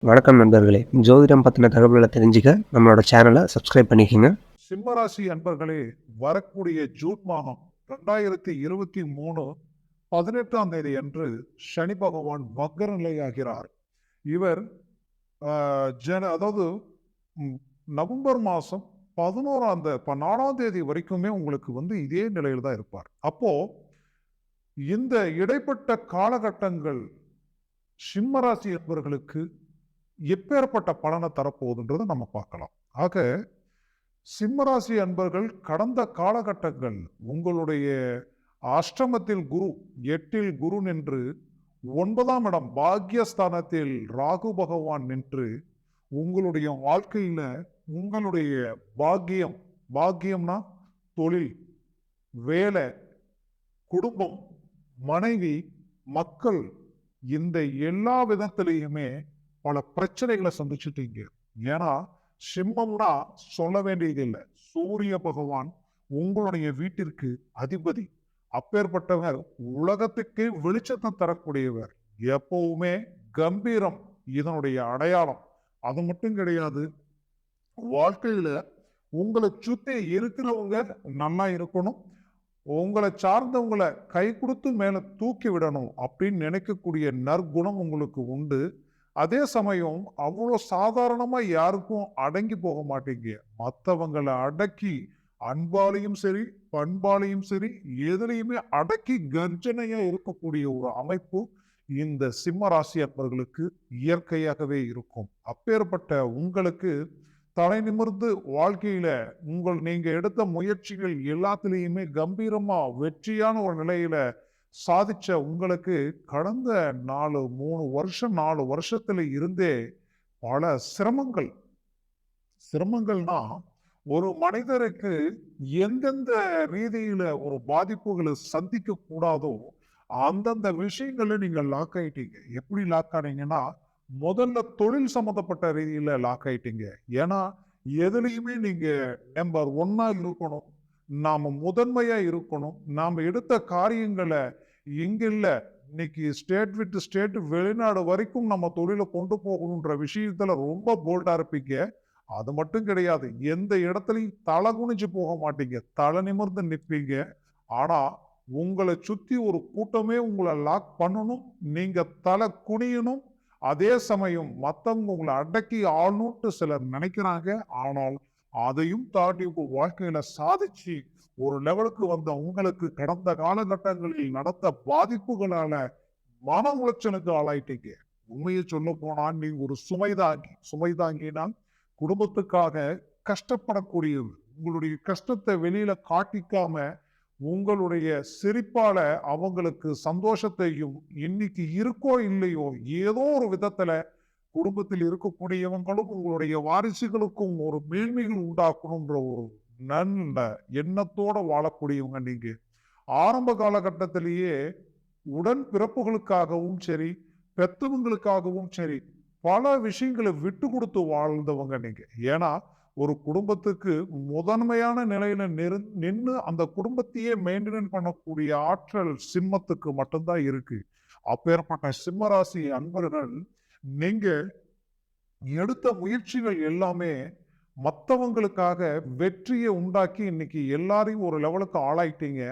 வணக்கம் நண்பர்களே. ஜோதிடம் பத்தின தகவல்கள தெரிஞ்சுக்க நம்மளோட சேனல சப்ஸ்கிரைப் பண்ணிக்கங்க. சிம்மராசி அன்பர்களே, வரக்கூடிய ஜூன் மாதம் 2023 18ஆம் தேதி அன்று சனி பகவான் வக்ர நிலையாகிறார். இவர் ஆ, அதாவது ம், நவம்பர் மாசம் 4ஆம் தேதி வரைக்குமே உங்களுக்கு இதே நிலையில் தான் இருப்பார். அப்போ இந்த இடைப்பட்ட காலகட்டங்கள் சிம்மராசி என்பவர்களுக்கு எப்பேற்பட்ட பலனை தரப்போகுதுன்றதை நம்ம பார்க்கலாம். ஆக சிம்மராசி அன்பர்கள் கடந்த காலகட்டங்கள் உங்களுடைய அஷ்டமத்தில் குரு, 8ல் குரு நின்று 9ஆம் இடம் பாக்யஸ்தானத்தில் ராகு பகவான் நின்று உங்களுடைய வாழ்க்கையில உங்களுடைய பாக்கியம், பாக்கியம்னா தொழில், வேலை, குடும்பம், மனைவி, மக்கள், இந்த எல்லா விதத்திலையுமே பல பிரச்சனைகளை சந்திச்சுட்டீங்க. ஏன்னா சிம்மம்னா சொல்ல வேண்டியதில்லை, சூரிய பகவான் உங்களுடைய வீட்டிற்கு அதிபதி. அப்பேற்பட்டவர் உலகத்துக்கே வெளிச்சத்தை தரக்கூடியவர். எப்பவுமே கம்பீரம் இதனுடைய அடையாளம். அது மட்டும் கிடையாது, வாழ்க்கையில உங்களை சுத்தி இருக்கிறவங்க நல்லா இருக்கணும், உங்களை சார்ந்தவங்களை கை கொடுத்து மேல தூக்கி விடணும் அப்படின்னு நினைக்கக்கூடிய நற்குணம் உங்களுக்கு உண்டு. அதே சமயம் அவ்வளோ சாதாரணமா யாருக்கும் அடங்கி போக மாட்டீங்க. மற்றவங்களை அடக்கி அன்பாலையும் சரி, பண்பாலையும் சரி, எதுலையுமே அடக்கி கர்ஜனையா இருக்கக்கூடிய ஒரு அமைப்பு இந்த சிம்ம ராசி அன்பர்களுக்கு இயற்கையாகவே இருக்கும். அப்பேற்பட்ட உங்களுக்கு தலை நிமிர்ந்து வாழ்க்கையில நீங்க எடுத்த முயற்சிகள் எல்லாத்திலையுமே கம்பீரமா வெற்றியான ஒரு நிலையில சாதிச்ச உங்களுக்கு கடந்த 3 வருஷம் 4 வருஷத்துல இருந்தே பல சிரமங்கள். சிரமங்கள்னா ஒரு மனிதருக்கு எந்தெந்த ரீதியில ஒரு பாதிப்புகளை சந்திக்க கூடாதோ அந்தந்த விஷயங்கள்ல நீங்க லாக் ஆயிட்டீங்க. எப்படி லாக் ஆனீங்கன்னா, முதல்ல தொழில் சம்பந்தப்பட்ட ரீதியில லாக் ஆயிட்டீங்க. ஏன்னா எதுலையுமே நீங்க நம்பர் ஒன்னா இருக்கணும், நாம முதன்மையா இருக்கணும், நாம எடுத்த காரியங்களை இங்க இல்ல, இன்னைக்கு ஸ்டேட் விட்டு ஸ்டேட் வெளிநாடு வரைக்கும் நம்ம தொழிலை கொண்டு போகணுன்ற விஷயத்துல ரொம்ப போல்டா இருப்பீங்க. அது மட்டும் கிடையாது, எந்த இடத்துலையும் தலை குனிஞ்சு போக மாட்டீங்க, தலை நிமிர்ந்து நிற்பீங்க. ஆனா உங்களை சுத்தி ஒரு கூட்டமே உங்களை லாக் பண்ணணும், நீங்க தலை குனியணும். அதே சமயம் மத்தவங்க உங்களை அடக்கி ஆளணும்ட்டு சிலர் நினைக்கிறாங்க. ஆனால் அதையும் தாண்டி உங்க வாழ்க்கையில சாதிச்சு ஒரு லெவலுக்கு வந்த உங்களுக்கு கடந்த காலகட்டங்களில் நடந்த பாதிப்புகளால மன உளைச்சலுக்கு ஆளாயிட்டீங்க. உண்மையை சொல்ல போனா நீங்க ஒரு சுமைதாங்கினா குடும்பத்துக்காக கஷ்டப்படக்கூடியவர். உங்களுடைய கஷ்டத்தை வெளியில காட்டிக்காம உங்களுடைய சிரிப்பால அவங்களுக்கு சந்தோஷத்தையும், இன்னைக்கு இருக்கோ இல்லையோ ஏதோ ஒரு விதத்துல குடும்பத்தில் இருக்கக்கூடியவங்களும் உங்களுடைய வாரிசுகளுக்கும் ஒரு மேன்மைகள் உண்டாக்கணும்ன்ற ஒரு நல்ல எண்ணத்தோட வாழக்கூடியவங்க நீங்க. ஆரம்ப காலகட்டத்திலேயே உடன் பிறப்புகளுக்காகவும் சரி, பெத்தவங்களுக்காகவும் சரி, பல விஷயங்களை விட்டு கொடுத்து வாழ்ந்தவங்க நீங்க. ஏன்னா ஒரு குடும்பத்துக்கு முதன்மையான நிலையில நின்று அந்த குடும்பத்தையே மெயின்டைன் பண்ணக்கூடிய ஆற்றல் சிம்மத்துக்கு மட்டும்தான் இருக்கு. அப்பேற்பட்ட சிம்மராசி அன்பர்கள், நீங்க எடுத்த முயற்சிகள் எல்லாமே மற்றவங்களுக்காக வெற்றியை உண்டாக்கி இன்னைக்கு எல்லாரையும் ஒரு லெவலுக்கு ஆளாயிட்டீங்க.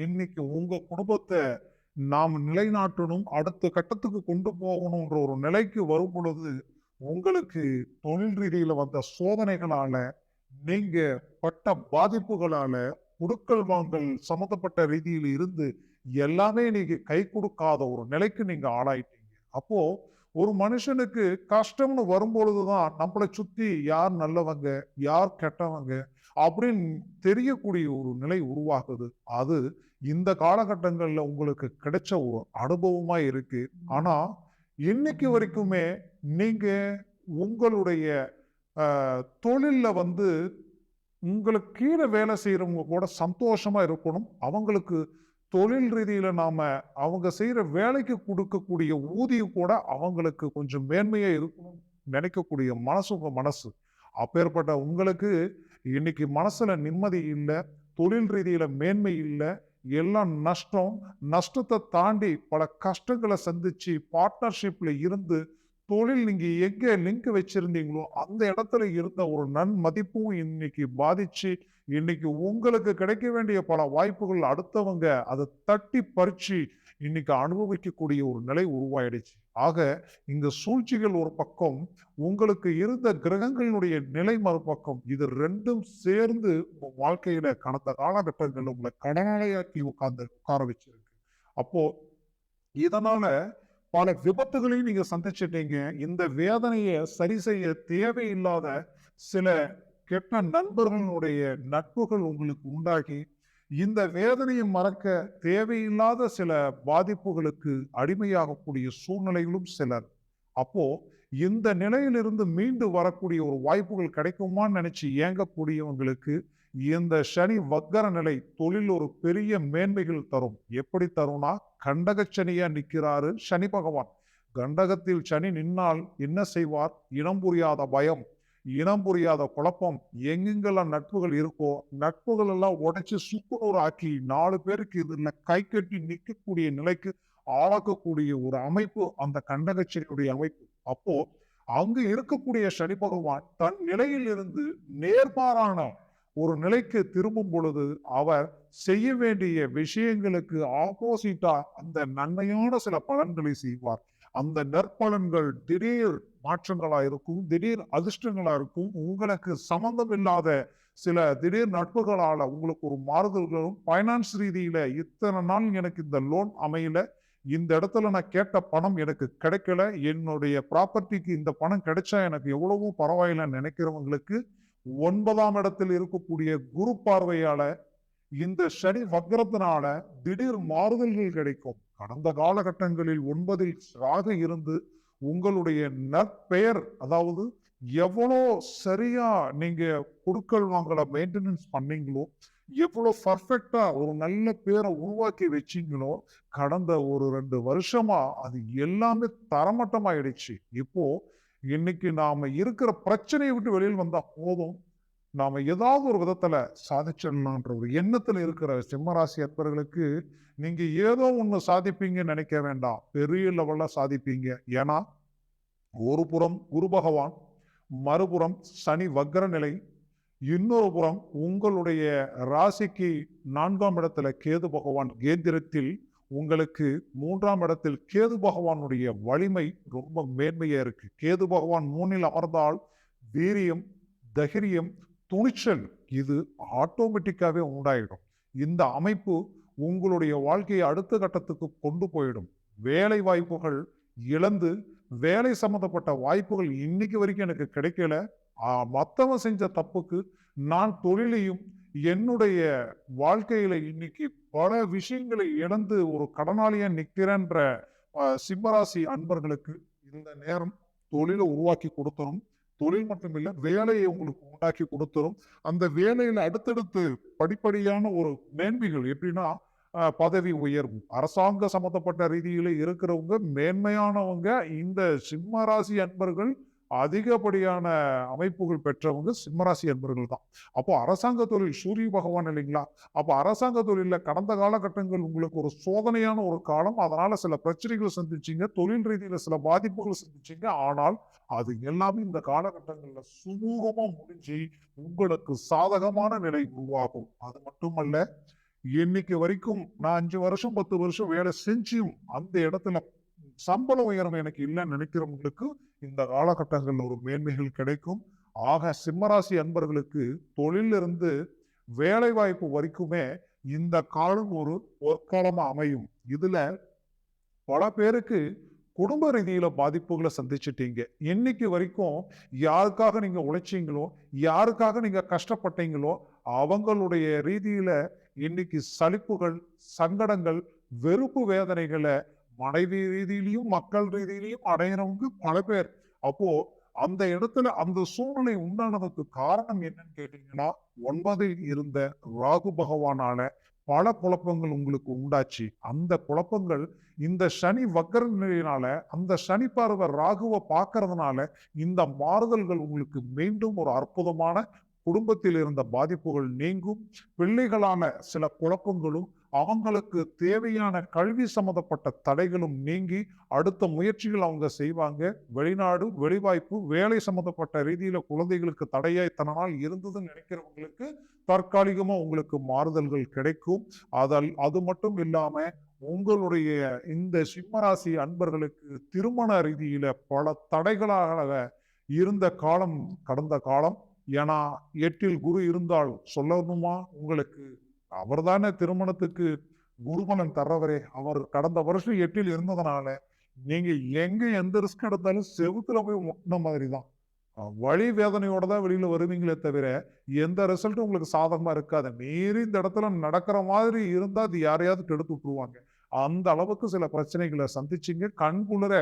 இன்னைக்கு உங்க குடும்பத்தை நாம் நிலைநாட்டணும், அடுத்த கட்டத்துக்கு கொண்டு போகணும்ன்ற ஒரு நிலைக்கு வரும் பொழுது உங்களுக்கு தொழில் ரீதியில வந்த சோதனைகளால, நீங்க பட்ட பாதிப்புகளால, குடுக்கல் வாங்கல் சம்பந்தப்பட்ட ரீதியில் இருந்து எல்லாமே நீங்க கை கொடுக்காத ஒரு நிலைக்கு நீங்க ஆளாயிட்டீங்க. அப்போ ஒரு மனுஷனுக்கு கஷ்டம்னு வரும்பொழுதுதான் நம்மளை சுத்தி யார் நல்லவங்க, யார் கெட்டவங்க அப்படின்னு தெரியக்கூடிய ஒரு நிலை உருவாகுது. அது இந்த காலகட்டங்கள்ல உங்களுக்கு கிடைச்ச ஒரு அனுபவமா இருக்கு. ஆனா இன்னைக்கு வரைக்குமே நீங்க உங்களுடைய தொழில்ல உங்களுக்கு கீழே வேலை செய்யறவங்க கூட சந்தோஷமா இருக்கணும். அவங்களுக்கு தொழில் ரீதியில நாம அவங்க செய்யற வேலைக்கு கொடுக்கக்கூடிய ஊதியம் கூட அவங்களுக்கு கொஞ்சம் மேன்மையா இருக்கணும் நினைக்கக்கூடிய மனசு உங்க மனசு. அப்பேற்பட்ட உங்களுக்கு இன்னைக்கு மனசுல நிம்மதி இல்லை, தொழில் ரீதியில மேன்மை இல்லை, எல்லாம் நஷ்டம். நஷ்டத்தை தாண்டி பல கஷ்டங்களை சந்திச்சு பார்ட்னர்ஷிப்ல இருந்து தொழில் நீங்க எங்க லிங்க் வச்சிருந்தீங்களோ அந்த இடத்துல இருந்த ஒரு நன்மதிப்பும் இன்னைக்கு பாதிச்சு, இன்னைக்கு உங்களுக்கு கிடைக்க வேண்டிய பல வாய்ப்புகள் அடுத்தவங்க அதை தட்டி பறிச்சு இன்னைக்கு அனுபவிக்கக்கூடிய ஒரு நிலை உருவாயிடுச்சு. ஆக இந்த சூழ்ச்சிகள் ஒரு பக்கம், உங்களுக்கு இருந்த கிரகங்களினுடைய நிலை மறுபக்கம். இது 2ம் சேர்ந்து உங்க வாழ்க்கையில கடந்த காலகட்டங்கள்ல உங்களை கடனாளியாக்கி உட்கார வச்சிருக்கு. அப்போ இதனால பல விபத்துகளையும் நீங்க சந்திச்சிட்டீங்க. இந்த வேதனைய சரி செய்ய தேவையில்லாத சில கெட்ட நண்பர்களுடைய நட்புகள் உங்களுக்கு உண்டாகி, இந்த வேதனையை மறக்க தேவையில்லாத சில பாதிப்புகளுக்கு அடிமையாகக்கூடிய சூழ்நிலைகளும் சிலர். அப்போ இந்த நிலையிலிருந்து மீண்டு வரக்கூடிய ஒரு வாய்ப்புகள் கிடைக்குமான்னு நினைச்சு ஏங்கக்கூடியவங்களுக்கு இந்த சனி வக்கர நிலை தொழில் ஒரு பெரிய மேன்மைகள் தரும். எப்படி தரும்னா, கண்டகச்சனியா நிற்கிறாரு சனி பகவான். கண்டகத்தில் சனி நின்னால் என்ன செய்வார்? இனம் புரியாத பயம், இனம் புரியாத குழப்பம், எங்கெங்கெல்லாம் நட்புகள் இருக்கோ நட்புகள் எல்லாம் உடைச்சு சுக்குநூறு ஆக்கி 4 பேருக்கு இதுல கை கட்டி நிற்கக்கூடிய நிலைக்கு ஆளாக்கக்கூடிய ஒரு அமைப்பு அந்த கண்டகச்சனியுடைய அமைப்பு. அப்போ அங்கு இருக்கக்கூடிய சனி பகவான் தன் நிலையில் இருந்து நேர்மாறான ஒரு நிலைக்கு திரும்பும் பொழுது அவர் செய்ய வேண்டிய விஷயங்களுக்கு ஆப்போசிட்டா அந்த நன்மையான சில பலன்களை செய்வார். அந்த நற்பலன்கள் திடீர் மாற்றங்களா இருக்கும், திடீர் அதிர்ஷ்டங்களா இருக்கும். உங்களுக்கு சம்பந்தம் இல்லாத சில திடீர் நட்புகளால உங்களுக்கு ஒரு மாறுதல்களும், பைனான்ஸ் ரீதியில இத்தனை நாள் எனக்கு இந்த லோன் அமையல, இந்த இடத்துல நான் கேட்ட பணம் எனக்கு கிடைக்கல, என்னுடைய ப்ராப்பர்ட்டிக்கு இந்த பணம் கிடைச்சா எனக்கு எவ்வளவோ பரவாயில்லைன்னு நினைக்கிறவங்களுக்கு 9ஆம் இடத்தில் இருக்கக்கூடிய குரு பார்வையால இந்த சனி வக்ரத்தினால திடீர் மாறுதல்கள் கிடைக்கும். கடந்த காலகட்டங்களில் 9இல் ராகு இருந்து உங்களுடைய நற்பெயர், அதாவது எவ்வளோ சரியா நீங்க கொடுக்கல் வாங்கல மெயின்டெனன்ஸ் பண்ணீங்களோ, எவ்வளோ பர்ஃபெக்டா ஒரு நல்ல பேரை உருவாக்கி வச்சீங்களோ, கடந்த ஒரு 2 வருஷமா அது எல்லாமே தரமட்டமாயிடுச்சு. இப்போ இன்னைக்கு நாம இருக்கிற பிரச்சனையை விட்டு வெளியில் வந்தா போதும், நாம ஏதாவது ஒரு விதத்துல சாதிச்சிடலான்ற ஒரு எண்ணத்துல இருக்கிற சிம்மராசி அன்பர்களுக்கு நீங்க ஏதோ ஒண்ணு சாதிப்பீங்கன்னு நினைக்க வேண்டாம். பெரிய லெவல்ல சாதிப்பீங்க. ஏன்னா ஒரு புறம் குரு பகவான், மறுபுறம் சனி வக்ர நிலை, இன்னொரு புறம் உங்களுடைய ராசிக்கு 4ஆம் இடத்துல கேது பகவான் கேந்திரத்தில், உங்களுக்கு 3ஆம் இடத்தில் கேது பகவானுடைய வலிமை ரொம்ப மேன்மையா இருக்கு. கேது பகவான் 3இல் அமர்ந்தால் வீரியம், தைரியம், துணிச்சல் இது ஆட்டோமேட்டிக்காவே உண்டாயிடும். இந்த அமைப்பு உங்களுடைய வாழ்க்கையை அடுத்த கட்டத்துக்கு கொண்டு போயிடும். வேலை வாய்ப்புகள் இழந்து, வேலை சம்பந்தப்பட்ட வாய்ப்புகள் இன்னைக்கு வரைக்கும் எனக்கு கிடைக்கல, மத்தவன் செஞ்ச தப்புக்கு நான் தொழிலையும் என்னுடைய வாழ்க்கையில இன்னைக்கு பல விஷயங்களை இழந்து ஒரு கடனாளியா நிற்கிறேன்ற சிம்மராசி அன்பர்களுக்கு இந்த நேரம் தொழிலை உருவாக்கி கொடுத்தரும். தொழில் மட்டுமில்ல, வேலையை உங்களுக்கு உண்டாக்கி கொடுத்தரும். அந்த வேலையில அடுத்தடுத்து படிப்படியான ஒரு மேன்மைகள் எப்படின்னா, பதவி உயர்வு, அரசாங்க சம்பந்தப்பட்ட ரீதியில இருக்கிறவங்க மேன்மையானவங்க இந்த சிம்மராசி அன்பர்கள். அதிகப்படியான அமைப்புகள் பெற்றவங்க சிம்மராசி அன்பர்கள் தான். அப்போ அரசாங்க தொழில் சூரிய பகவான் இல்லைங்களா? அப்போ அரசாங்க தொழில கடந்த காலகட்டங்கள் உங்களுக்கு ஒரு சோதனையான ஒரு காலம். அதனால சில பிரச்சனைகள் சந்திச்சீங்க, தொழில் ரீதியில சில பாதிப்புகள் சந்திச்சீங்க. ஆனால் அது எல்லாமே இந்த காலகட்டங்கள்ல சுமூகமா முடிஞ்சு உங்களுக்கு சாதகமான நிலை உருவாகும். அது மட்டுமல்ல, இன்னைக்கு வரைக்கும் நான் 5 வருஷம் 10 வருஷம் வேலை செஞ்சும் அந்த இடத்துல சம்பள உயரம் எனக்கு இல்லைன்னு நினைக்கிறவங்களுக்கு இந்த காலகட்டங்கள்ல ஒரு மேன்மைகள் கிடைக்கும். ஆக சிம்மராசி அன்பர்களுக்கு தொழிலிருந்து வேலை வாய்ப்பு வரைக்குமே இந்த காலம் ஒரு பொற்காலமா அமையும். இதுல பல பேருக்கு குடும்ப ரீதியில பாதிப்புகளை சந்திச்சிட்டீங்க. இன்னைக்கு வரைக்கும் யாருக்காக நீங்க உழைச்சீங்களோ, யாருக்காக நீங்க கஷ்டப்பட்டீங்களோ, அவங்களுடைய ரீதியில இன்னைக்கு சலிப்புகள், சங்கடங்கள், வெறுப்பு வேதனைகளை மனைவி ரீதியிலையும் மக்கள் ரீதியிலையும் அடையிறவங்க பல பேர். அப்போ அந்த இடத்துல அந்த சூழ்நிலை உண்டானதுக்கு காரணம் என்னன்னு கேட்டீங்கன்னா, 9இல் இருந்த ராகு பகவானால பல குழப்பங்கள் உங்களுக்கு உண்டாச்சு. அந்த குழப்பங்கள் இந்த சனி வக்கர நிலையினால, அந்த சனி பார்வை ராகுவை பார்க்கறதுனால இந்த மாறுதல்கள் உங்களுக்கு மீண்டும் ஒரு அற்புதமான குடும்பத்தில் இருந்த பாதிப்புகள் நீங்கும். பிள்ளைகளான சில குழப்பங்களும் அவங்களுக்கு தேவையான கல்வி சம்பந்தப்பட்ட தடைகளும் நீங்கி அடுத்த முயற்சிகள் அவங்க செய்வாங்க. வெளிநாடு, வெளிவாய்ப்பு, வேலை சம்பந்தப்பட்ட ரீதியில குழந்தைகளுக்கு தடையா இத்தனை நாள் இருந்ததுன்னு நினைக்கிறவங்களுக்கு தற்காலிகமா உங்களுக்கு மாறுதல்கள் கிடைக்கும். அது மட்டும் இல்லாம உங்களுடைய இந்த சிம்மராசி அன்பர்களுக்கு திருமண ரீதியில பல தடைகளாக இருந்த காலம் கடந்த காலம். ஏன்னா 8ல் குரு இருந்தால் சொல்லணுமா உங்களுக்கு, அவர்தானே திருமணத்துக்கு குருபலன் தர்றவரே. அவர் கடந்த வருஷம் 8ல் இருந்ததுனால நீங்க எங்க எந்த ரிஸ்க் எடுத்தாலும் செவுத்துல போய் முட்டின மாதிரி தான். வழி வேதனையோட தான் வெளியில வருவீங்களே தவிர எந்த ரிசல்ட்டும் உங்களுக்கு சாதகமா இருக்காது. மீறி இந்த இடத்துல நடக்கிற மாதிரி இருந்தா அது யாரையாவது கெடுத்து விட்டுருவாங்க. அந்த அளவுக்கு சில பிரச்சனைகளை சந்திச்சீங்க. கண்குளிர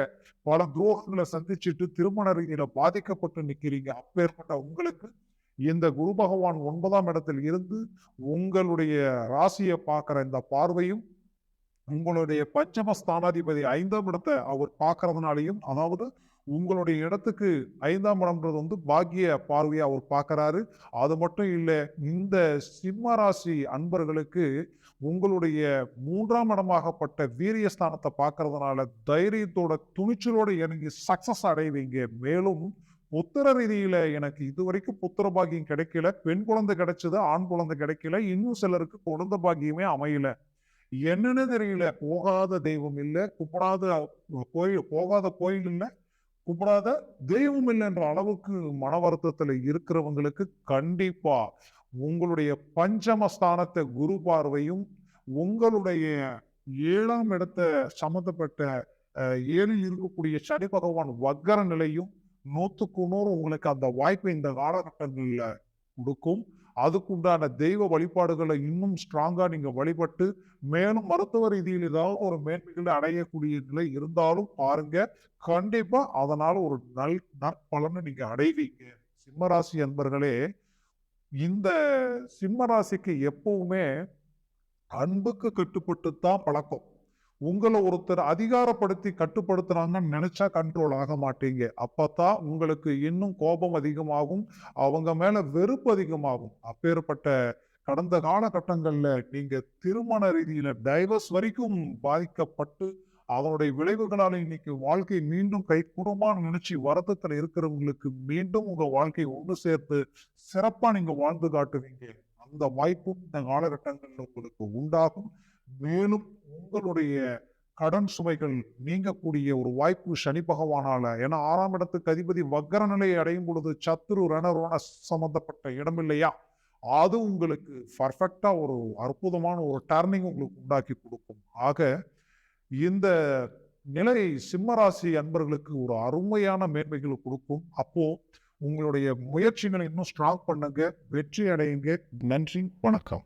பல துரோகங்களை சந்திச்சுட்டு திருமண ரீதியில பாதிக்கப்பட்டு நிக்கிறீங்க. அப்பேற்பட்ட உங்களுக்கு இந்த குரு பகவான் 9ஆம் இடத்தில் இருந்து உங்களுடைய ராசியை பார்க்கிற இந்த பார்வையும், உங்களுடைய பஞ்சம ஸ்தானாதிபதி 5ஆம் இடத்தை அவர் பார்க்கறதுனாலையும், அதாவது உங்களுடைய இடத்துக்கு 5ஆம் இடம்ன்றது பாக்கிய பார்வையை அவர் பார்க்கிறாரு. அது மட்டும் இல்லை, இந்த சிம்ம ராசி அன்பர்களுக்கு உங்களுடைய 3ஆம் இடமாகப்பட்ட வீரியஸ்தானத்தை பார்க்கறதுனால தைரியத்தோட துணிச்சலோட இறங்கி சக்சஸ் அடைவீங்க. மேலும் புத்திர ரீதியில எனக்கு இதுவரைக்கும் புத்திர பாக்கியம் கிடைக்கல, பெண் குழந்தை கிடைச்சது, ஆண் குழந்தை கிடைக்கல, இன்னும் சிலருக்கு குழந்தை பாக்கியமே அமையல, என்னன்னு தெரியல, போகாத தெய்வம் இல்லை, போகாத கோயில் இல்லை, கூப்பிடாத தெய்வம் இல்லைன்ற அளவுக்கு மன வருத்தத்துல இருக்கிறவங்களுக்கு கண்டிப்பா உங்களுடைய பஞ்சமஸ்தானத்தை குரு பார்வையும், உங்களுடைய 7ஆம் இடத்தை சம்பந்தப்பட்ட 7ல் இருக்கக்கூடிய சனி பகவான் வக்கர நிலையும் 100க்கு 100 உங்களுக்கு அந்த வாய்ப்பை இந்த காலகட்டங்கள்ல கொடுக்கும். அதுக்குண்டான தெய்வ வழிபாடுகளை இன்னும் ஸ்ட்ராங்கா நீங்க வழிபட்டு மேலும் மருத்துவ ரீதியில் ஏதாவது ஒரு மேன்மைகளை அடையக்கூடிய நிலை இருந்தாலும் பாருங்க, கண்டிப்பா அதனால ஒரு நற்பலனை நீங்க அடைவீங்க. சிம்மராசி அன்பர்களே, இந்த சிம்மராசிக்கு எப்பவுமே அன்புக்கு கட்டுப்பட்டு தான் பழக்கம். உங்களை ஒருத்தர் அதிகாரப்படுத்தி கட்டுப்படுத்துறாங்கன்னு நினைச்சா கண்ட்ரோல் ஆக மாட்டீங்க. அப்பதான் உங்களுக்கு இன்னும் கோபம் அதிகமாகும், அவங்க மேல வெறுப்பு அதிகமாகும். அப்பேற்பட்ட கடந்த காலகட்டங்கள்ல நீங்க திருமண ரீதியில டைவர்ஸ் வரைக்கும் பாதிக்கப்பட்டு அதனுடைய விளைவுகளால இன்னைக்கு வாழ்க்கை மீண்டும் கைகூடுமான்னு நினைச்சு வருத்தத்துல இருக்கிறவங்களுக்கு மீண்டும் உங்க வாழ்க்கையை ஒன்று சேர்த்து சிறப்பா நீங்க வாழ்ந்து காட்டுவீங்க. அந்த வாய்ப்பும் இந்த காலகட்டங்கள்ல உங்களுக்கு உண்டாகும். மேலும் உங்களுடைய கடன் சுமைகள் நீங்கக்கூடிய ஒரு வாய்ப்பு சனி பகவானால. ஏன்னா 6ஆம் இடத்துக்கு அதிபதி வக்கர நிலையை அடையும் பொழுது சத்துரு ரணரோண சம்பந்தப்பட்ட இடம் இல்லையா, அது உங்களுக்கு பர்ஃபெக்டா ஒரு அற்புதமான ஒரு டர்னிங் உங்களுக்கு உண்டாக்கி கொடுக்கும். ஆக இந்த நிலை சிம்மராசி அன்பர்களுக்கு ஒரு அருமையான மேன்மைகளை கொடுக்கும். அப்போ உங்களுடைய முயற்சிகளை இன்னும் ஸ்ட்ராங் பண்ணுங்க, வெற்றி அடையுங்க. நன்றி, வணக்கம்.